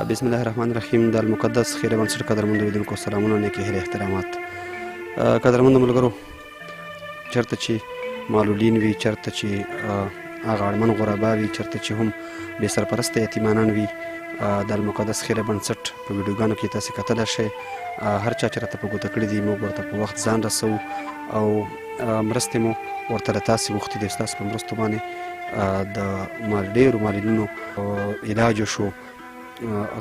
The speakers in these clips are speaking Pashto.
بسم الله الرحمن الرحیم. د المقدس خیره بنسټ قدرمنو لیدونکو سلامونه، نیکې هیلې، احترامات. قدرمنو ملګرو، چېرته چې معلولین وي، چېرته چې هغه اړمن غربا وي، چېرته چې هم بې سرپرسته یتیمانان وي، د المقدس خیره بنسټ په ویډیوګانو کې تاسې کتلی شئ. هر چا چې راته په ګوته کړي دي، موږ ورته په وخت ځان رسوو او مرستې مو ورته له تاسې غوښتي دي. ستاسو په مرستو باندې د ډېرو معلولینو علاج وشو.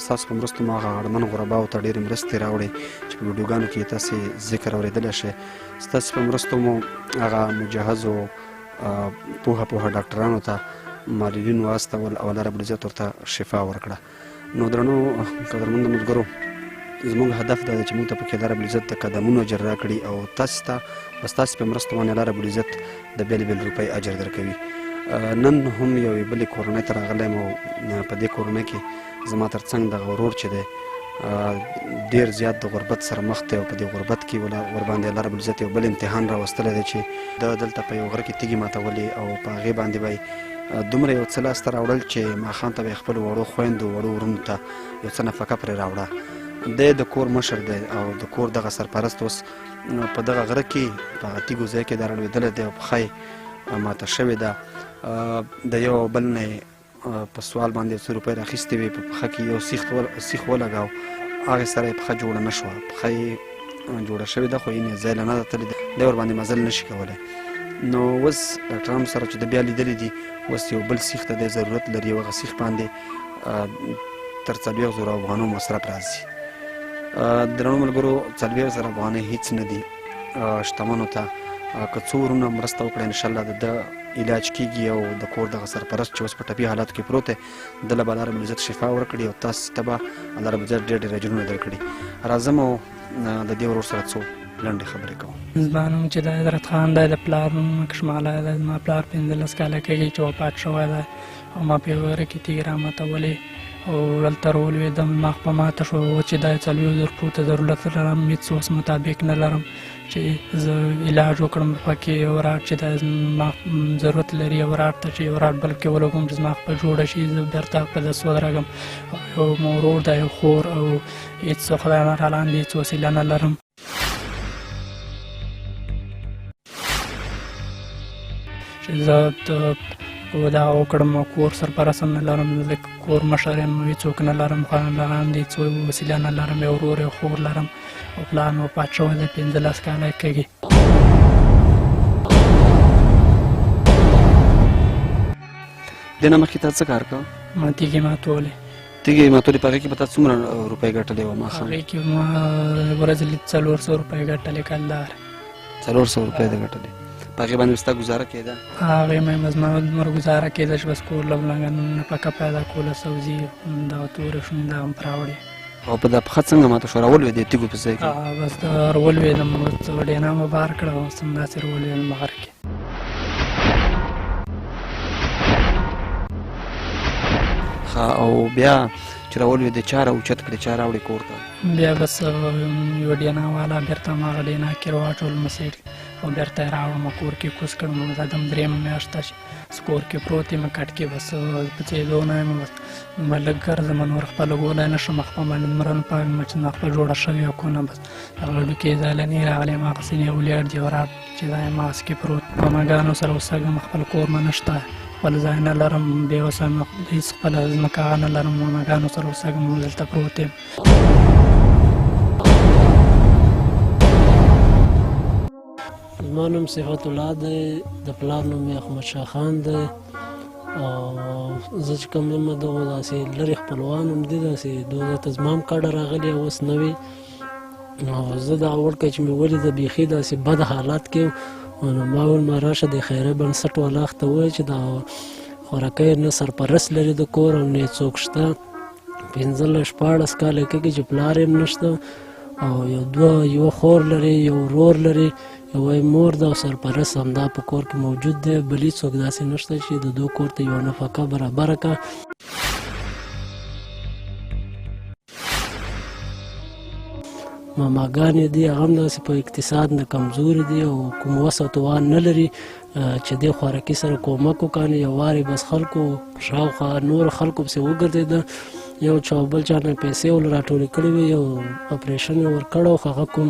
ستاسو په مرستو مو هغه اړمن غرباو ته ډېرې مرستې راوړې چې په ویډیوګانو کې تاسې ذکر اورېدلی شئ. ستاسو په مرستو مو هغه مجهزو پوهه ډاکټرانو ته معلولین واستول او الله رب العزت ورته شفا ورکړه. نو درنو قدرمنو ملګرو، زموږ هدف دا دی چې موږ ته پکې الله رب العزت د قدمونو اجر راکړي او تاسې ته بس تاسې په مرستو باندې الله رب العزت د بېلې بېلې روپۍ اجر درکوي. نن هم یوې بلې کورنۍ ته راغلی یم او په دې کورنۍ کې زما تر څنګ دغه ورور چې دی ډېر زیات د غربت سره مخ دی او په دې غربت کې ورباندې الله رب العزت یو بل امتحان راوستلی دی چې د دلته په یو غره کې تیږې ماتولې او په هغې باندې به دومره یو څه لاسته راوړل چې ماښام ته به یې خپلو وړو خویندو وړو وروڼو ته یو څه نفقه پرې راوړه. دی د کور مشر دی او د کور دغه سرپرست اوس په دغه غره کې په هغه تیږو ځای کې دا رالوېدلی دی او پښه یې ماته شوې ده. د یو بل نه په سوال باندې 100 روپۍ راخیستې وې، په پښه کې یو سیخ ولګاو، هغې سره یې پښه جوړه نه شوه. پښه یې جوړه شوې ده خو یې ځای له نه ده تللې ده، دی ورباندې مزل نه شي کولی. نو اوس ډاکټرانو سره چې د بیا لیدلي دي، اوس یو بل سیخ ته دی ضرورت لري او هغه سیخ باندې تر 40,000 افغانو مصرف راځي. درنو ملګرو، 40,000 افغانۍ هیڅ نه دي شتمنو ته. که څو ورونه مرسته وکړه انشاءالله د علاج کېږي او د کور دغه سرپرست چې اوس په ټپي حالاتو کې پروت دی، ده له به الله رب العزت شفا ورکړي او تاسو ته به الله رب العزت ډېر ډېر اجرونه درکړي. راځم او د دې ورور سره څو لنډې خبرې کوم. زما نوم چې دی عزرت خان دی، د پلار نوم کشمالی دی. زما پلار 15 کاله کېږي چې وفات شوی دی او ما په یوه غره کې تیږې راماتولې او هلته راولوېدم. مخ په ماته شو چې دا 40,000 روپیو ته ضرورت لرم، هېڅ اوس مطابق نه لرم چې زه علاج وکړم. پکې یو راډ چې دا زما ضرورت لري، یو راډ ته چې یو راډ بل کې ولګوم چې زما خپل جوړه شي، زه بېرته په دس ودرېږم. یو مو ورور دی، یو خور، او هېڅ خدای نه رالاندې هېڅ وسیله نه لرم. چې زه دا وکړم او کور سرپرست هم نه لرم، زه کور مشر یم، هېڅوک نه لرم، خو لاندې هېڅ وسیله نه لرم. یو ورور یو خور لرم او پلار مې وفات شوی دی، 15 کاله یې کېږي. دې نه مخکې تا څه کار کوه؟ ما تیږې ماتولې. تیږې ماتولې، په هغې کې به تا څومره روپۍ ګټلې وه ماښام؟ هغې کې ما ورځې 400 روپۍ ګټلې کلدار. 400 روپۍ دې ګټلې، په هغې باندې ستا ګزاره کېده؟ هغې مې زما دومره ګزاره کېده چې بس کور لږ نفقه پیدا کوله، سبزي دغه تورې شوې دا هم راوړې. او په دا پښه څنګه ماته شوه؟ راولوېدې تیږو په ځای کې؟ بس راولوېدم، ډېنا مې بار کړه او همداسې راولوېدم غر کې. ښه، او بیا چې راولوېدې چا راوچت کړې، چا راوړې کور ته؟ بیا بس یوه ډېنا والا بېرته هماغه ډېنا کې راواچول مسیډ او بېرته یې راوړم کور کې کوز کړم. دم درېیمه میاشت ده چې کور کې پروت یم کټ کې، بس په ځایېدو نه یم، بس لږ ګرځم، نور خپله ګولی نه شم، خپل باندې دومره نه پوهېږم چې زما خپله جوړه شوې وه کونه. بس هغه ډوکې زالنې راغلې، هماغسې یې ولیاړ دي ورات چې دا هماغسې کې پروت. په ماګانو سره اوسېږم، خپل کور مې نه شته، خپل ځای نه لرم، بې اوسه هېڅ خپله ځمکه نه لرم، په ماګانو سره اوسېږم، دلته پروت یم. زما نوم صفت الله دی، د پلار نوم یې احمدشاه خان دی. او زه چې کوم یم دغه داسې لرې خپلوان هم دي، داسې دوی ته زما هم کډه راغلې اوس نه وي. او زه دغه وړکی چې مې ولیده بیخي داسې بد حالات کې نو ما ویل ما راشه د خیریه بنسټ والا ته ووایه چې دا خوراکۍ نه سرپرست لري د کور او نه یې څوک شته. 15-14 کاله یې کېږي چې پلار یې هم نشته او یو خور لري، یو ورور لري، یوه مور ده او سرپرست همدا په کور کې موجود دی، بل هېڅوک داسې نشته چې د دوی کور ته یوه نفقه برابره کړه. ماماګانې دي، هغه هم داسې په اقتصاد نه کمزوري دي او کوم وس او توان نه لري چې دې خوراکي سره کومک وکړي. یو وارې بس خلکو شاوخوا نورو خلکو پسې وګرځېده یو چا بل چا نه پیسې ول راټولې کړې وي، یو اپریشن یې ورکړی خو هغه کوم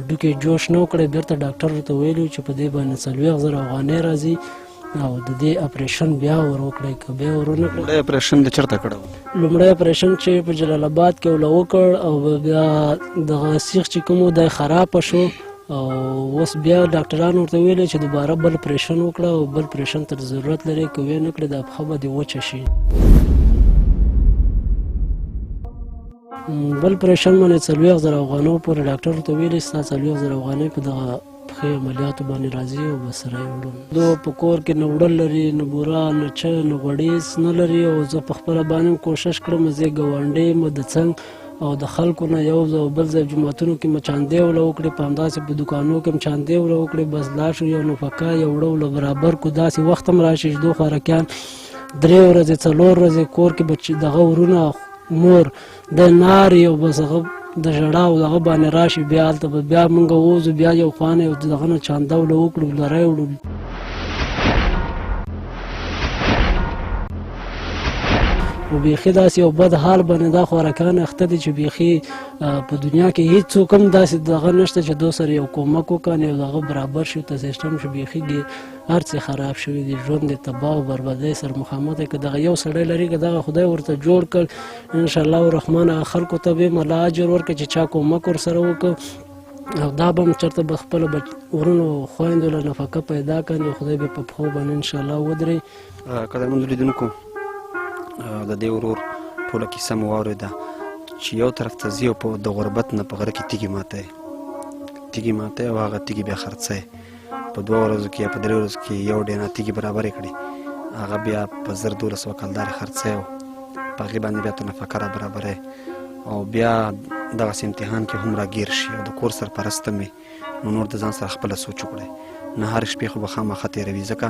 ډوکې جوش نه وکړی، بیرته ډاکټر ورته ویلي چې په دې باندې 40,000 افغانۍ راځي او د دې اپریشن بیا ور وکړئ. که بیا ور ونه کړئ، لومړی اپریشن د چېرته کړی و؟ لومړی اپریشن چې په جلال آباد کې وله وکړ او بیا دغه سیخ چې کوم و دی خرابه شو او اوس بیا ډاکټرانو ورته ویلي چې دوباره بل اپریشن وکړه او بل اپریشن ته ضرورت لري، که ویې نه کړې دا پښه به دې وچه شي. بل اپریشن باندې 40,000 افغانیو پورې ډاکټر ورته ویلي ستا 40,000 افغانۍ په دغه پښې عملیاتو باندې راځي او بس سره یې وړو. دو په کور کې نه وړل لري، نه بوره، نه چه، نه غوړیز نه لري او زه په خپله باندې کوشش کړم زه ګاونډی یم د څنګ او د خلکو نه یو ځای او بل ځای جوماتونو کې مې چاندې وله وکړې، په همداسې په دوکانو کې مې چاندې وله وکړې، بس لاړ شو یو نفقه یو وړه وله برابر کړو. داسې وخت هم راشي چې دو خوارکیان 3 ورځې 4 ورځې کور کې به دغه ورونه مور د نارې او بس هغه د ژړا او دغه باندې راشي، بیا هلته به بیا مونږ ووځو، بیا یو خوانه یو دغه نه چانده وله وکړو، لری وړو. و بیخي داسې یو بد حال باندې دا خوارکان اخته دي چې بیخي په دنیا کې هېڅوک هم داسې دغه نشته چې دو سره یو کومک وکړي او دغه برابر شي ته سیسټم چې بیخي هر څه خراب شوي دي، ژوند یې تباه او بربادۍ سره مخامخ دی. که دغه یو سړی لري، که دغه خدای ورته جوړ کړ انشاءالله الرحمن هغه خلکو ته به یې الله اجر ورکړي چې چا کومک ورسره وکړ او دا به هم چېرته به خپله ورونو خویندو له نفقه پیدا کړي، خدای به په پښو باندې انشاءالله ودرې. قدرمنو لیدونکو، د دې ورور ټوله کیسه مو واورېده چې یو طرف ته ځي او د غربت نه په غره کې تیږې ماتی او هغه تیږې بیا خرڅوي. په 2 ورځو کې یا په 3 ورځو کې یو ډېنه تیږې برابرې کړي، هغه بیا په 1000-1200 کلدارې خرڅوي او په هغې باندې بیا ته نفقه را برابروي او بیا دغسې امتحان کې هم راګیر شي او د کور سرپرست هم نو نور د ځان سره خپله سوچ وکړئ. نه هر شپې خو به خامخا تېروي، ځکه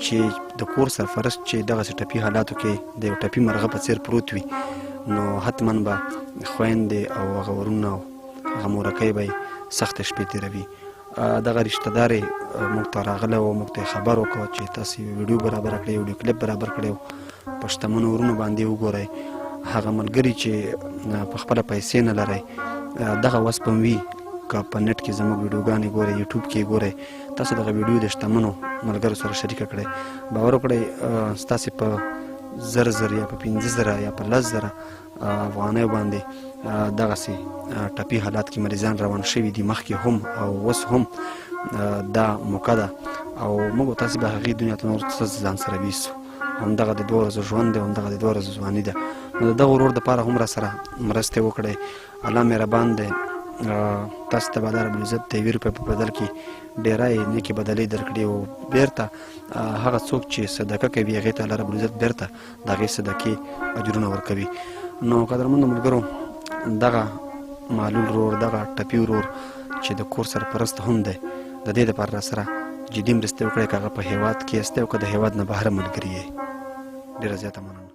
چې د کور سرپرست چې دغسې ټپي حالاتو کې د یو ټپي مرغه په څېر پروت وي نو حتما به خویندې او هغه ورونه او هغه مورکۍ به یې سختې شپې تېروي. دغه رشته دار یې موږ ته راغلی او موږ ته یې خبر وکړو چې تاسې ویډیو برابره کړئ، ویډیو کلیپ برابر کړی او په شتمنو ورونو باندې وګورئ. هغه ملګري چې په خپله پیسې نه لرئ، دغه وس به وي که په نټ کې زموږ ویډیوګانې ګورئ، یوټیوب کې ګورئ، تاسو دغه ویډیو د شتمنو ملګرو سره شریکه کړئ. باور وکړئ ستاسې په 1000 یا په 50,000 یا په 10,000 افغانیو باندې دغسې ټپي حالات کې مریضان روان شوي دي مخکې هم او اوس هم. دا موقع ده او موږ تاسې به هغې دنیا ته نور څه ځان سره ویسو. همدغه د 2 ورځو ژوند دی، همدغه د 2 ورځو ځواني ده. نو د دغه ورور دپاره هم را سره مرستې وکړئ. الله مهربان دی، تاسو ته به الله ربالعزت د 1 روپۍ په بدل کې ډېری نیکې بدلې درکړي او بیرته هغه څوک چې صدقه کوي هغې ته الله ربالعزت بیرته د هغې صدقې اجرونه ورکوي. نو قدرمنو ملګرو، دغه معلول ورور، دغه ټپي ورور چې د کور سرپرست هم دی، د دې دپاره را سره جدي مرستې وکړئ، که هغه په هېواد کې یاستئ او که د هېواد نه بهر ملګري یې. ډېره زیاته مننه.